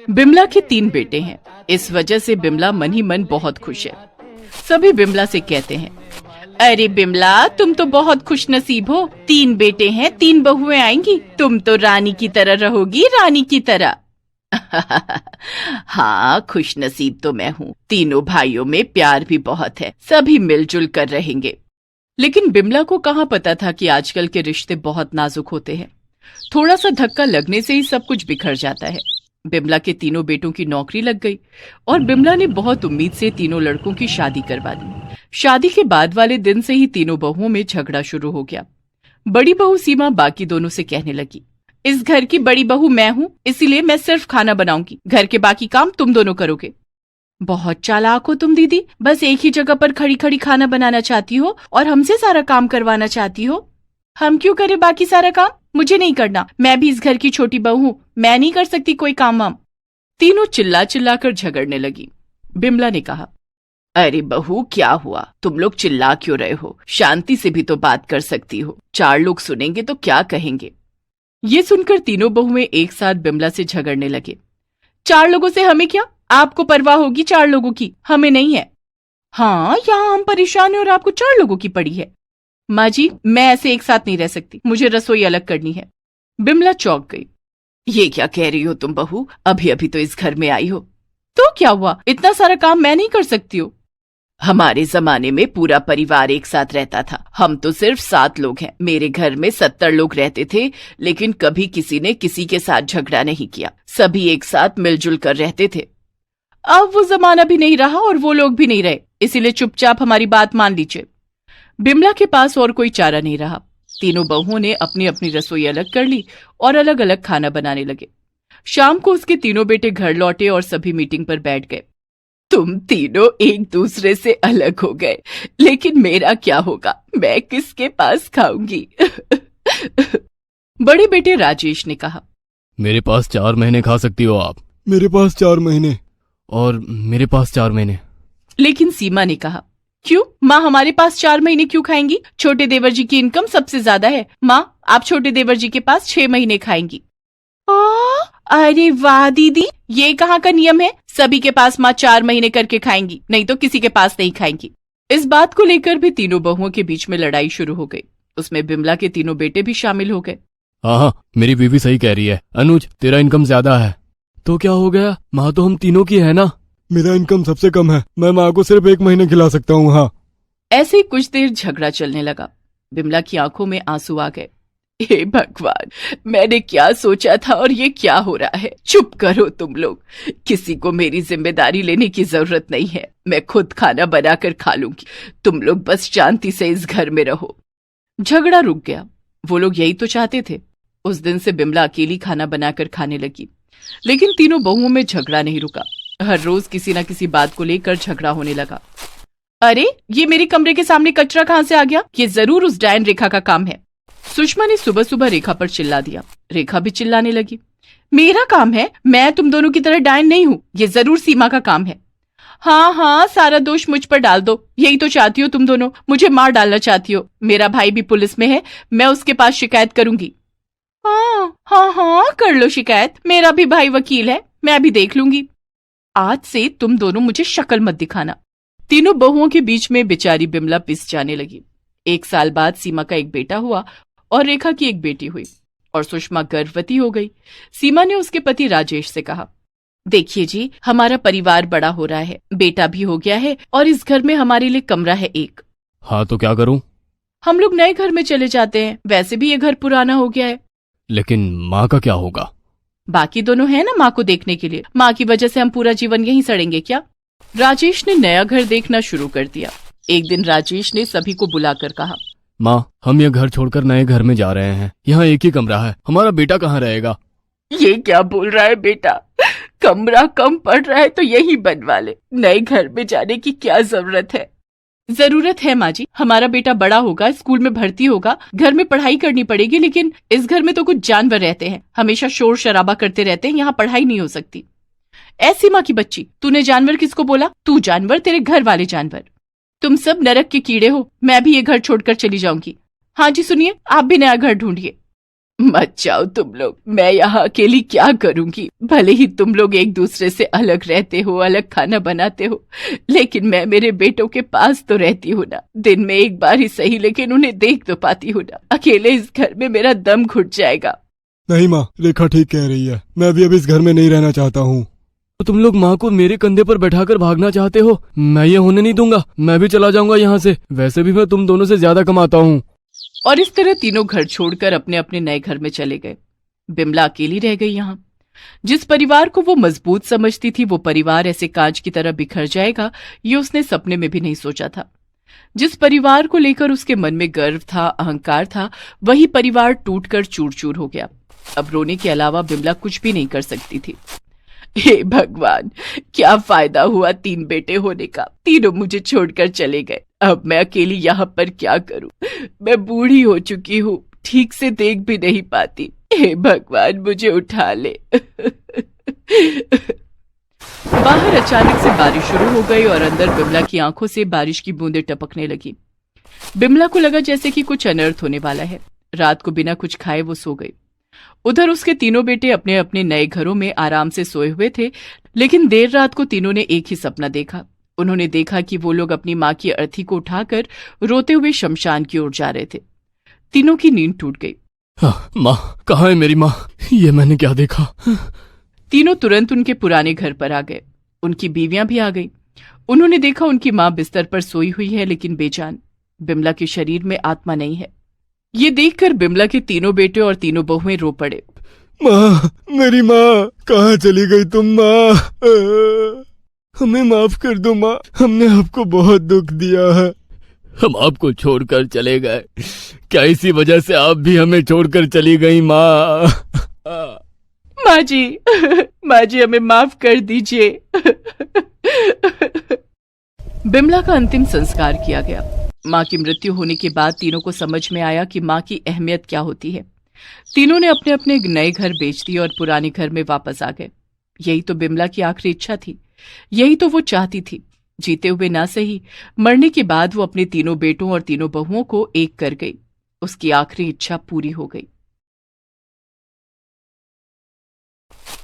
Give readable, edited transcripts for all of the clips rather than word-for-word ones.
बिमला के 3 बेटे हैं। इस वजह से बिमला मन ही मन बहुत खुश है। सभी बिमला से कहते हैं, अरे बिमला, तुम तो बहुत खुश नसीब हो। 3 बेटे हैं, 3 बहुएं आएंगी, तुम तो रानी की तरह रहोगी, रानी की तरह। हाँ, खुश नसीब तो मैं हूँ। तीनों भाइयों में प्यार भी बहुत है, सभी मिलजुल कर रहेंगे। लेकिन बिमला को कहाँ पता था कि आजकल के रिश्ते बहुत नाजुक होते हैं। थोड़ा सा धक्का लगने से ही सब कुछ बिखर जाता है। बिमला के तीनों बेटों की नौकरी लग गई और बिमला ने बहुत उम्मीद से तीनों लड़कों की शादी करवा दी। शादी के बाद वाले दिन से ही तीनों बहुओं में झगड़ा शुरू हो गया। बड़ी बहू सीमा बाकी दोनों से कहने लगी, इस घर की बड़ी बहू मैं हूँ, इसीलिए मैं सिर्फ खाना बनाऊंगी, घर के बाकी काम तुम दोनों करोगे। बहुत चालाक हो तुम दीदी, बस एक ही जगह पर खड़ी खड़ी खाना बनाना चाहती हो और हमसे सारा काम करवाना चाहती हो। हम क्यों करें बाकी सारा काम? मुझे नहीं करना, मैं भी इस घर की छोटी बहू हूँ, मैं नहीं कर सकती कोई काम वाम। तीनों चिल्ला चिल्ला कर झगड़ने लगी। बिमला ने कहा, अरे बहू, क्या हुआ? तुम लोग चिल्ला क्यों रहे हो? शांति से भी तो बात कर सकती हो। 4 लोग सुनेंगे तो क्या कहेंगे? ये सुनकर तीनों बहुएं एक साथ बिमला से झगड़ने लगे। 4 लोगों से हमें क्या? आपको परवाह होगी 4 लोगों की, हमें नहीं है। हाँ, यहाँ हम परेशान हैं और आपको 4 लोगों की पड़ी है। माँ जी, मैं ऐसे एक साथ नहीं रह सकती, मुझे रसोई अलग करनी है। बिमला चौंक गई। ये क्या कह रही हो तुम बहू? अभी अभी तो इस घर में आई हो। तो क्या हुआ? इतना सारा काम मैं नहीं कर सकती हूँ? हमारे जमाने में पूरा परिवार एक साथ रहता था। हम तो सिर्फ 7 लोग हैं। मेरे घर में 70 लोग रहते थे, लेकिन कभी किसी ने किसी के साथ झगड़ा नहीं किया। सभी एक साथ मिलजुल कर रहते थे। अब वो जमाना भी नहीं रहा और वो लोग भी नहीं रहे, इसीलिए चुपचाप हमारी बात मान लीजिए। बिमला के पास और कोई चारा नहीं रहा। तीनों बहुओं ने अपनी अपनी रसोई अलग कर ली और अलग अलग खाना बनाने लगे। शाम को उसके तीनों बेटे घर लौटे और सभी मीटिंग पर बैठ गए। तुम तीनों एक दूसरे से अलग हो गए, लेकिन मेरा क्या होगा? मैं किसके पास खाऊंगी? बड़े बेटे राजेश ने कहा, मेरे पास 4 महीने खा सकती हो आप। मेरे पास 4 महीने। और मेरे पास 4 महीने। लेकिन सीमा ने कहा, क्यों माँ, हमारे पास 4 महीने क्यों खाएंगी? छोटे देवर जी की इनकम सबसे ज्यादा है। माँ, आप छोटे देवर जी के पास 6 महीने खाएंगी। अरे वाह दीदी, ये कहाँ का नियम है? सभी के पास माँ 4 महीने करके खाएंगी, नहीं तो किसी के पास नहीं खाएंगी। इस बात को लेकर भी तीनों बहुओं के बीच में लड़ाई शुरू हो गई। उसमें बिमला के तीनों बेटे भी शामिल हो गए। हाँ, मेरी बीवी सही कह रही है। अनुज, तेरा इनकम ज्यादा है। तो क्या हो गया? माँ तो हम तीनों की है ना। मेरा इनकम सबसे कम है, मैं माँ को सिर्फ 1 महीने खिला सकता हूँ। हाँ। ऐसे ही कुछ देर झगड़ा चलने लगा। बिमला की आंखों में आंसू आ गए। हे भगवान, मैंने क्या सोचा था और ये क्या हो रहा है? चुप करो तुम लोग, किसी को मेरी जिम्मेदारी लेने की जरूरत नहीं है। मैं खुद खाना बनाकर खा लूंगी। तुम लोग बस शांति से इस घर में रहो। झगड़ा रुक गया। वो लोग यही तो चाहते थे। उस दिन से बिमला अकेली खाना बनाकर खाने लगी। लेकिन तीनों बहुओं में झगड़ा नहीं रुका। हर रोज किसी न किसी बात को लेकर झगड़ा होने लगा। अरे, ये मेरे कमरे के सामने कचरा कहाँ से आ गया? ये जरूर उस डायन रेखा का काम है। सुषमा ने सुबह सुबह रेखा पर चिल्ला दिया। रेखा भी चिल्लाने लगी, मेरा काम है? मैं तुम दोनों की तरह डायन नहीं हूँ, ये जरूर सीमा का काम है। हाँ हाँ, सारा दोष मुझ पर डाल दो। यही तो चाहती हो तुम दोनों, मुझे मार डालना चाहती हो। मेरा भाई भी पुलिस में है, मैं उसके पास शिकायत करूंगी। हाँ हाँ हाँ, कर लो शिकायत, मेरा भी भाई वकील है, मैं भी देख लूंगी। आज से तुम दोनों मुझे शक्ल मत दिखाना। तीनों बहुओं के बीच में बेचारी बिमला पिस जाने लगी। 1 साल बाद सीमा का एक बेटा हुआ और रेखा की एक बेटी हुई और सुषमा गर्भवती हो गई। सीमा ने उसके पति राजेश से कहा, देखिए जी, हमारा परिवार बड़ा हो रहा है, बेटा भी हो गया है और इस घर में हमारे लिए कमरा है एक। हाँ, तो क्या करूं? हम लोग नए घर में चले जाते हैं, वैसे भी ये घर पुराना हो गया है। लेकिन माँ का क्या होगा? बाकी दोनों हैं ना माँ को देखने के लिए। माँ की वजह से हम पूरा जीवन यहीं सड़ेंगे क्या? राजेश ने नया घर देखना शुरू कर दिया। एक दिन राजेश ने सभी को बुलाकर कहा, माँ, हम ये घर छोड़कर नए घर में जा रहे हैं। यहाँ एक ही कमरा है, हमारा बेटा कहाँ रहेगा? ये क्या बोल रहा है बेटा? कमरा कम पड़ रहा है तो यही बनवा ले, नए घर में जाने की क्या जरूरत है? जरूरत है माँ जी, हमारा बेटा बड़ा होगा, स्कूल में भर्ती होगा, घर में पढ़ाई करनी पड़ेगी। लेकिन इस घर में तो कुछ जानवर रहते हैं, हमेशा शोर शराबा करते रहते हैं, यहाँ पढ़ाई नहीं हो सकती। ऐसी माँ की बच्ची, तूने जानवर किसको बोला? तू जानवर, तेरे घर वाले जानवर। तुम सब नरक के कीड़े हो, मैं भी ये घर छोड़कर चली जाऊंगी। हाँ जी सुनिए, आप भी नया घर ढूंढिए। मत जाओ तुम लोग, मैं यहाँ अकेली क्या करूंगी। भले ही तुम लोग एक दूसरे से अलग रहते हो, अलग खाना बनाते हो, लेकिन मैं मेरे बेटों के पास तो रहती हूँ ना। दिन में एक बार ही सही, लेकिन उन्हें देख तो पाती हूँ ना। अकेले इस घर में मेरा दम घुट जाएगा। नहीं माँ, रेखा ठीक कह रही है। मैं भी अब इस घर में नहीं रहना चाहता हूँ। तो तुम लोग माँ को मेरे कंधे पर बैठाकर भागना चाहते हो? मैं ये होने नहीं दूंगा। मैं भी चला जाऊंगा यहाँ से। वैसे भी मैं तुम दोनों से ज्यादा कमाता हूँ। और इस तरह तीनों घर छोड़कर अपने अपने नए घर में चले गए। बिमला अकेली रह गई यहाँ। जिस परिवार को वो मजबूत समझती थी, वो परिवार ऐसे कांच की तरह बिखर जाएगा, ये उसने सपने में भी नहीं सोचा था। जिस परिवार को लेकर उसके मन में गर्व था, अहंकार था, वही परिवार टूटकर चूर चूर हो गया। अब रोने के अलावा बिमला कुछ भी नहीं कर सकती थी। हे भगवान, क्या फायदा हुआ 3 बेटे होने का। तीनों मुझे छोड़कर चले गए। अब मैं अकेली यहाँ पर क्या करूं? मैं बूढ़ी हो चुकी हूँ, ठीक से देख भी नहीं पाती। हे भगवान, मुझे उठा ले। बाहर अचानक से बारिश शुरू हो गई और अंदर बिमला की आंखों से बारिश की बूंदें टपकने लगी। बिमला को लगा जैसे कि कुछ अनर्थ होने वाला है। रात को बिना कुछ खाए वो सो गई। उधर उसके तीनों बेटे अपने अपने नए घरों में आराम से सोए हुए थे, लेकिन देर रात को तीनों ने एक ही सपना देखा। उन्होंने देखा कि वो लोग अपनी माँ की अर्थी को उठाकर रोते हुए शमशान की ओर जा रहे थे। तीनों की नींद टूट गई। माँ, कहाँ है मेरी माँ? ये मैंने क्या देखा? तीनों तुरंत उनके पुराने घर पर आ गए। उनकी बीवियां भी आ गईं। उन्होंने देखा उनकी माँ बिस्तर पर सोई हुई है, लेकिन बेजान। बिमला के शरीर में आत्मा नहीं है। ये देखकर बिमला के तीनों बेटे और तीनों बहुएं रो पड़े। माँ, मेरी माँ, कहाँ चली गई तुम माँ? हमें माफ कर दो माँ, हमने आपको बहुत दुख दिया है। हम आपको छोड़कर चले गए। क्या इसी वजह से आप भी हमें छोड़कर चली गई माँ? माँ जी, माँ जी, हमें माफ कर दीजिए। बिमला का अंतिम संस्कार किया गया। माँ की मृत्यु होने के बाद तीनों को समझ में आया कि माँ की अहमियत क्या होती है। तीनों ने अपने अपने नए घर बेच दिए और पुराने घर में वापस आ गए। यही तो बिमला की आखिरी इच्छा थी। यही तो वो चाहती थी। जीते हुए ना सही, मरने के बाद वो अपने तीनों बेटों और तीनों बहुओं को एक कर गई। उसकी आखिरी इच्छा पूरी हो गई।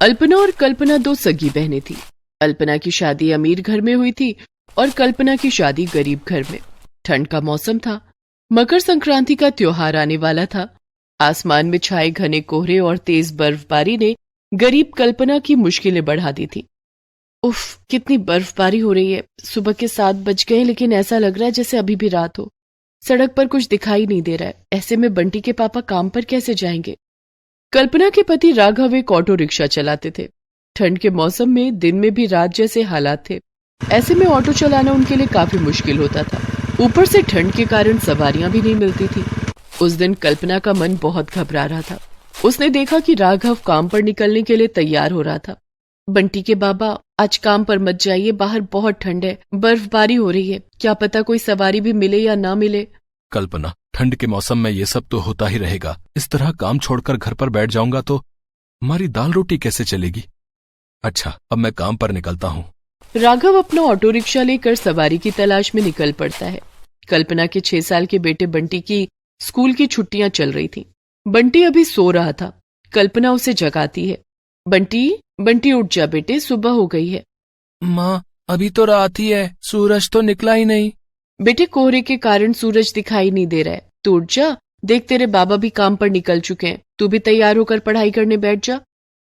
अल्पना और कल्पना 2 सगी बहनें थीं। अल्पना की शादी अमीर घर में हुई थी और कल्पना की शादी गरीब घर में। ठंड का मौसम था। मकर संक्रांति का त्योहार आने वाला था। आसमान में छाए घने कोहरे और तेज बर्फबारी ने गरीब कल्पना की मुश्किलें बढ़ा दी थी। उफ, कितनी बर्फबारी हो रही है। सुबह के 7 बज गए, लेकिन ऐसा लग रहा है जैसे अभी भी रात हो। सड़क पर कुछ दिखाई नहीं दे रहा है। ऐसे में बंटी के पापा काम पर कैसे जाएंगे? कल्पना के पति राघव एक ऑटो रिक्शा चलाते थे। ठंड के मौसम में दिन में भी रात जैसे हालात थे। ऐसे में ऑटो चलाना उनके लिए काफी मुश्किल होता था। ऊपर से ठंड के कारण सवारियां भी नहीं मिलती थी। उस दिन कल्पना का मन बहुत घबरा रहा था। उसने देखा कि राघव काम पर निकलने के लिए तैयार हो रहा था। बंटी के बाबा, आज काम पर मत जाइए, बाहर बहुत ठंड है, बर्फबारी हो रही है, क्या पता कोई सवारी भी मिले या ना मिले। कल्पना, ठंड के मौसम में ये सब तो होता ही रहेगा। इस तरह काम छोड़कर घर पर बैठ जाऊंगा तो हमारी दाल रोटी कैसे चलेगी? अच्छा, अब मैं काम पर निकलता हूँ। राघव अपना ऑटो रिक्शा लेकर सवारी की तलाश में निकल पड़ता है। कल्पना के 6 साल के बेटे बंटी की स्कूल की छुट्टियां चल रही थी। बंटी अभी सो रहा था। कल्पना उसे जगाती है। बंटी, बंटी उठ जा बेटे, सुबह हो गई है। माँ, अभी तो रात ही है, सूरज तो निकला ही नहीं। बेटे, कोहरे के कारण सूरज दिखाई नहीं दे रहा है। तू उठ जा, देख तेरे बाबा भी काम पर निकल चुके हैं। तू भी तैयार होकर पढ़ाई करने बैठ जा।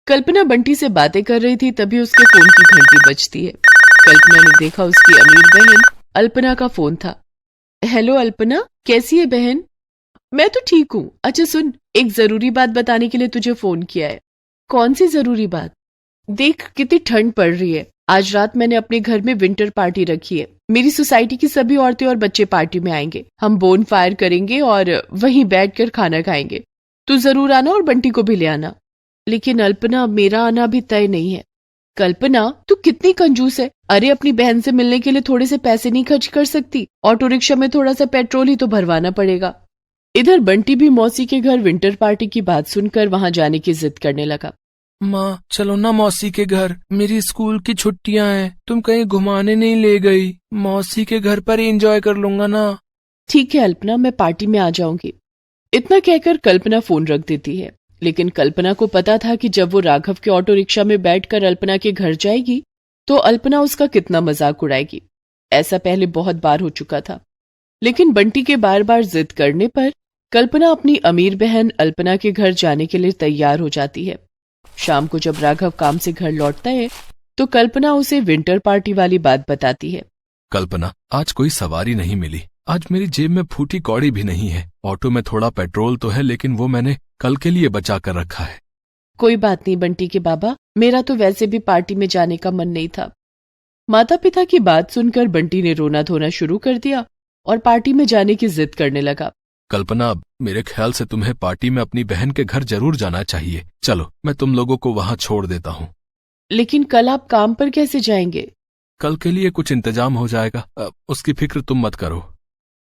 कल्पना बंटी से बातें कर रही थी, तभी उसके फोन की घंटी बजती है। कल्पना ने देखा उसकी अमीर बहन अल्पना का फोन था। हेलो अल्पना, कैसी है बहन? मैं तो ठीक हूँ। अच्छा सुन, एक जरूरी बात बताने के लिए तुझे फोन किया है। कौन सी जरूरी बात? देख कितनी ठंड पड़ रही है। आज रात मैंने अपने घर में विंटर पार्टी रखी है। मेरी सोसाइटी की सभी औरतें और बच्चे पार्टी में आएंगे। हम बोन फायर करेंगे और वहीं बैठकर खाना खाएंगे। तू जरूर आना और बंटी को भी ले आना। लेकिन अल्पना, मेरा आना भी तय नहीं है। कल्पना, तू कितनी कंजूस है। अरे, अपनी बहन से मिलने के लिए थोड़े से पैसे नहीं खर्च कर सकती? ऑटो रिक्शा में थोड़ा सा पेट्रोल ही तो भरवाना पड़ेगा। इधर बंटी भी मौसी के घर विंटर पार्टी की बात सुनकर वहां जाने की जिद करने लगा। माँ, चलो ना मौसी के घर, मेरी स्कूल की छुट्टियां हैं, तुम कहीं घुमाने नहीं ले गई। मौसी के घर पर ही एंजॉय कर लूंगा ना। ठीक है अल्पना, मैं पार्टी में आ जाऊंगी। इतना कहकर कल्पना फोन रख देती है। लेकिन कल्पना को पता था कि जब वो राघव के ऑटो रिक्शा में बैठकर अल्पना के घर जाएगी तो अल्पना उसका कितना मजाक उड़ाएगी। ऐसा पहले बहुत बार हो चुका था। लेकिन बंटी के बार बार जिद करने पर कल्पना अपनी अमीर बहन अल्पना के घर जाने के लिए तैयार हो जाती है। शाम को जब राघव काम से घर लौटता है तो कल्पना उसे विंटर पार्टी वाली बात बताती है। कल्पना, आज कोई सवारी नहीं मिली। आज मेरी जेब में फूटी कौड़ी भी नहीं है। ऑटो में थोड़ा पेट्रोल तो है, लेकिन वो मैंने कल के लिए बचा कर रखा है। कोई बात नहीं बंटी के बाबा, मेरा तो वैसे भी पार्टी में जाने का मन नहीं था। माता पिता की बात सुनकर बंटी ने रोना धोना शुरू कर दिया और पार्टी में जाने की जिद करने लगा। कल्पना, मेरे ख्याल से तुम्हें पार्टी में अपनी बहन के घर जरूर जाना चाहिए। चलो, मैं तुम लोगों को वहां छोड़ देता हूँ। लेकिन कल आप काम पर कैसे जाएंगे? कल के लिए कुछ इंतजाम हो जाएगा, उसकी फिक्र तुम मत करो।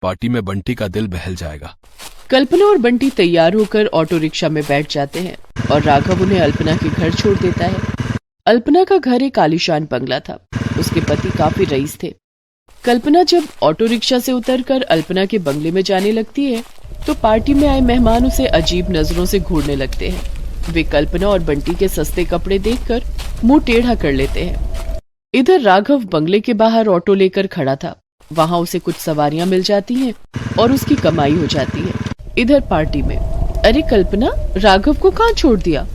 पार्टी में बंटी का दिल बहल जाएगा। कल्पना और बंटी तैयार होकर ऑटो रिक्शा में बैठ जाते हैं और राघव उन्हें अल्पना के घर छोड़ देता है। अल्पना का घर एक आलीशान बंगला था। उसके पति काफी रईस थे। कल्पना जब ऑटो रिक्शा से उतरकर अल्पना के बंगले में जाने लगती है तो पार्टी में आए मेहमान उसे अजीब नजरों से घूरने लगते हैं। वे कल्पना और बंटी के सस्ते कपड़े देखकर मुंह टेढ़ा कर लेते हैं। इधर राघव बंगले के बाहर ऑटो लेकर खड़ा था। वहां उसे कुछ सवारियां मिल जाती हैं और उसकी कमाई हो जाती है। इधर पार्टी में, अरे कल्पना, राघव को कहाँ छोड़ दिया?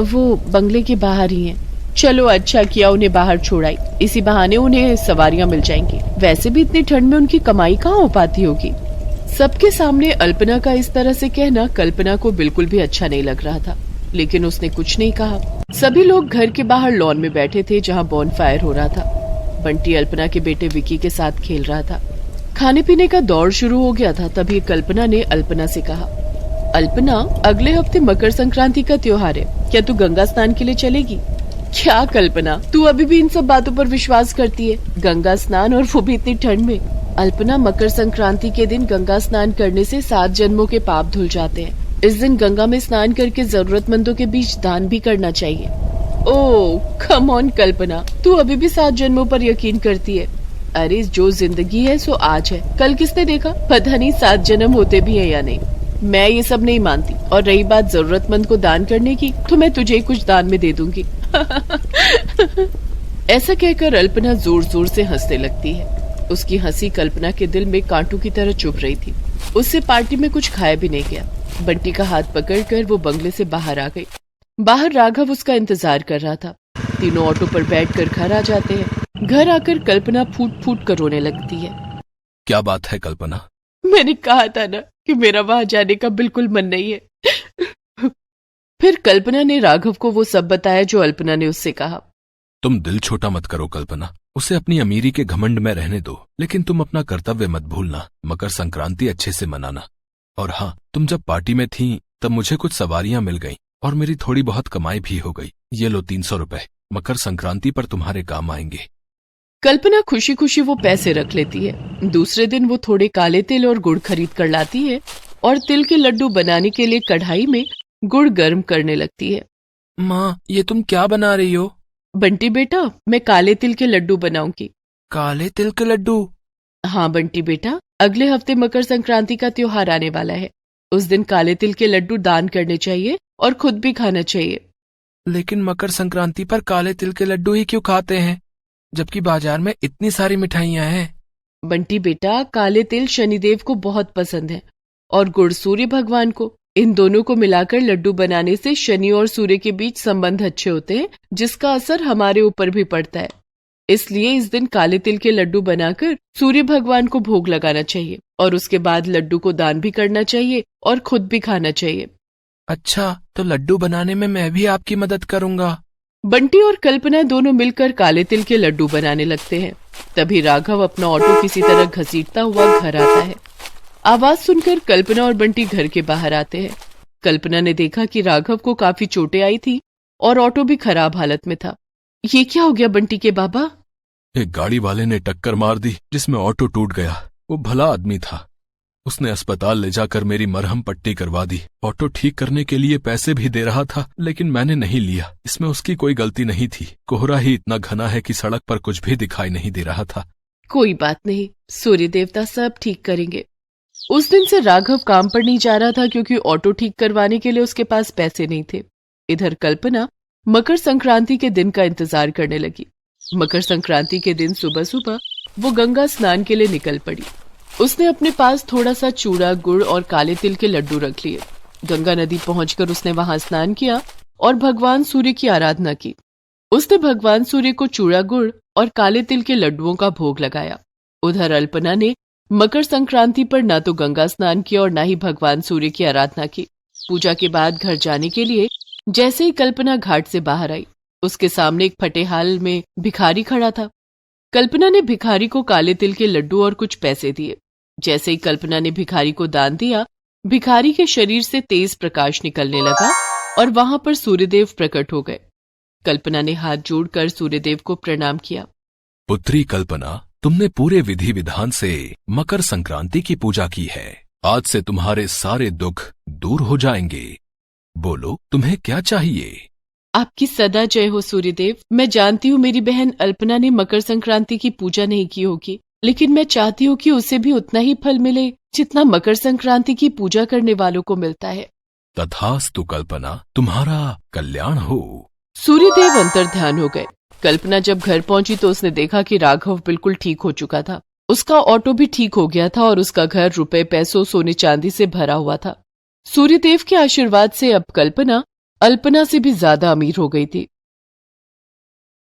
वो बंगले के बाहर ही हैं। चलो अच्छा किया उन्हें बाहर छोड़ाई, इसी बहाने उन्हें सवारियां मिल जाएंगी। वैसे भी इतनी ठंड में उनकी कमाई कहाँ हो पाती होगी। सबके सामने अल्पना का इस तरह से कहना कल्पना को बिल्कुल भी अच्छा नहीं लग रहा था, लेकिन उसने कुछ नहीं कहा। सभी लोग घर के बाहर लॉन में बैठे थे जहाँ बॉनफायर हो रहा था। बंटी अल्पना के बेटे विकी के साथ खेल रहा था। खाने पीने का दौर शुरू हो गया था। तभी कल्पना ने अल्पना से कहा, अल्पना, अगले हफ्ते मकर संक्रांति का त्योहार है, क्या तू गंगा स्नान के लिए चलेगी? क्या कल्पना, तू अभी भी इन सब बातों पर विश्वास करती है? गंगा स्नान, और वो भी इतनी ठंड में? अल्पना, मकर संक्रांति के दिन गंगा स्नान करने से 7 जन्मों के पाप धुल जाते हैं। इस दिन गंगा में स्नान करके जरूरतमंदों के बीच दान भी करना चाहिए। ओह कम ऑन कल्पना, तू अभी भी 7 जन्मों पर यकीन करती है? अरे जो जिंदगी है सो आज है, कल किसने देखा? पता नहीं 7 जन्म होते भी है या नहीं। मैं ये सब नहीं मानती। और रही बात जरूरतमंद को दान करने की, तो मैं तुझे कुछ दान में दे दूंगी। ऐसा कहकर अल्पना जोर जोर से हंसने लगती है। उसकी हंसी कल्पना के दिल में कांटों की तरह चुभ रही थी। उससे पार्टी में कुछ खाया भी नहीं गया। बंटी का हाथ पकड़कर वो बंगले से बाहर आ गई। बाहर राघव उसका इंतजार कर रहा था। तीनों ऑटो पर बैठकर घर आ जाते हैं। घर आकर कल्पना फूट फूट कर रोने लगती है। क्या बात है कल्पना? मैंने कहा था ना कि मेरा वहां जाने का बिल्कुल मन नहीं है। फिर कल्पना ने राघव को वो सब बताया जो अल्पना ने उससे कहा। तुम दिल छोटा मत करो कल्पना, उसे अपनी अमीरी के घमंड में रहने दो, लेकिन तुम अपना कर्तव्य मत भूलना। मकर संक्रांति अच्छे से मनाना। और हाँ, तुम जब पार्टी में थी तब मुझे कुछ सवारियां मिल गईं और मेरी थोड़ी बहुत कमाई भी हो गई। ये लो 300 रुपए, मकर संक्रांति पर तुम्हारे काम आएंगे। कल्पना खुशी खुशी वो पैसे रख लेती है। दूसरे दिन वो थोड़े काले तिल और गुड़ खरीद कर लाती है और तिल के लड्डू बनाने के लिए कढ़ाई में गुड़ गर्म करने लगती है। माँ, ये तुम क्या बना रही हो? बंटी बेटा, मैं काले तिल के लड्डू बनाऊंगी। काले तिल के लड्डू? हाँ बंटी बेटा, अगले हफ्ते मकर संक्रांति का त्योहार आने वाला है। उस दिन काले तिल के लड्डू दान करने चाहिए और खुद भी खाना चाहिए। लेकिन मकर संक्रांति पर काले तिल के लड्डू ही क्यों खाते हैं, जबकि बाजार में इतनी सारी मिठाइयाँ हैं? बंटी बेटा, काले तिल शनिदेव को बहुत पसंद है और गुड़ सूर्य भगवान को। इन दोनों को मिलाकर लड्डू बनाने से शनि और सूर्य के बीच संबंध अच्छे होते हैं, जिसका असर हमारे ऊपर भी पड़ता है। इसलिए इस दिन काले तिल के लड्डू बनाकर सूर्य भगवान को भोग लगाना चाहिए और उसके बाद लड्डू को दान भी करना चाहिए और खुद भी खाना चाहिए। अच्छा, तो लड्डू बनाने में मैं भी आपकी मदद करूंगा। बंटी और कल्पना दोनों मिलकर काले तिल के लड्डू बनाने लगते हैं। तभी राघव अपना ऑटो किसी तरह घसीटता हुआ घर आता है। आवाज सुनकर कल्पना और बंटी घर के बाहर आते हैं। कल्पना ने देखा कि राघव को काफी चोटें आई थी और ऑटो भी खराब हालत में था। ये क्या हो गया बंटी के बाबा? एक गाड़ी वाले ने टक्कर मार दी जिसमें ऑटो टूट गया। वो भला आदमी था। उसने अस्पताल ले जाकर मेरी मरहम पट्टी करवा दी। ऑटो ठीक करने के लिए पैसे भी दे रहा था, लेकिन मैंने नहीं लिया। इसमें उसकी कोई गलती नहीं थी। कोहरा ही इतना घना है कि सड़क पर कुछ भी दिखाई नहीं दे रहा था। कोई बात नहीं, सूर्य देवता सब ठीक करेंगे। उस दिन से राघव काम पर नहीं जा रहा था क्योंकि ऑटो ठीक करवाने के लिए उसके पास पैसे नहीं थे। इधर कल्पना मकर संक्रांति के दिन का इंतजार करने लगी। मकर संक्रांति के दिन सुबह सुबह वो गंगा स्नान के लिए निकल पड़ी। उसने अपने पास थोड़ा सा चूड़ा, गुड़ और काले तिल के लड्डू रख लिए। गंगा नदी पहुंचकर उसने वहां स्नान किया और भगवान सूर्य की आराधना की। उसने भगवान सूर्य को चूड़ा, गुड़ और काले तिल के लड्डुओं का भोग लगाया। उधर अल्पना ने मकर संक्रांति पर न तो गंगा स्नान किया और न ही भगवान सूर्य की आराधना की। पूजा के बाद घर जाने के लिए जैसे ही कल्पना घाट से बाहर आई, उसके सामने एक फटेहाल में भिखारी खड़ा था। कल्पना ने भिखारी को काले तिल के लड्डू और कुछ पैसे दिए। जैसे ही कल्पना ने भिखारी को दान दिया, भिखारी के शरीर से तेज प्रकाश निकलने लगा और वहां पर सूर्यदेव प्रकट हो गए। कल्पना ने हाथ जोड़कर सूर्यदेव को प्रणाम किया। पुत्री कल्पना, तुमने पूरे विधि विधान से मकर संक्रांति की पूजा की है। आज से तुम्हारे सारे दुख दूर हो जाएंगे। बोलो, तुम्हें क्या चाहिए? आपकी सदा जय हो सूर्यदेव। मैं जानती हूँ मेरी बहन अल्पना ने मकर संक्रांति की पूजा नहीं की होगी, लेकिन मैं चाहती हूँ कि उसे भी उतना ही फल मिले जितना मकर संक्रांति की पूजा करने वालों को मिलता है। तथास्तु कल्पना, तुम्हारा कल्याण हो। सूर्यदेव अंतर्ध्यान हो गए। कल्पना जब घर पहुंची तो उसने देखा कि राघव बिल्कुल ठीक हो चुका था। उसका ऑटो भी ठीक हो गया था और उसका घर रुपए, पैसों, सोने चांदी से भरा हुआ था। सूर्यदेव के आशीर्वाद से अब कल्पना अल्पना से भी ज्यादा अमीर हो गई थी।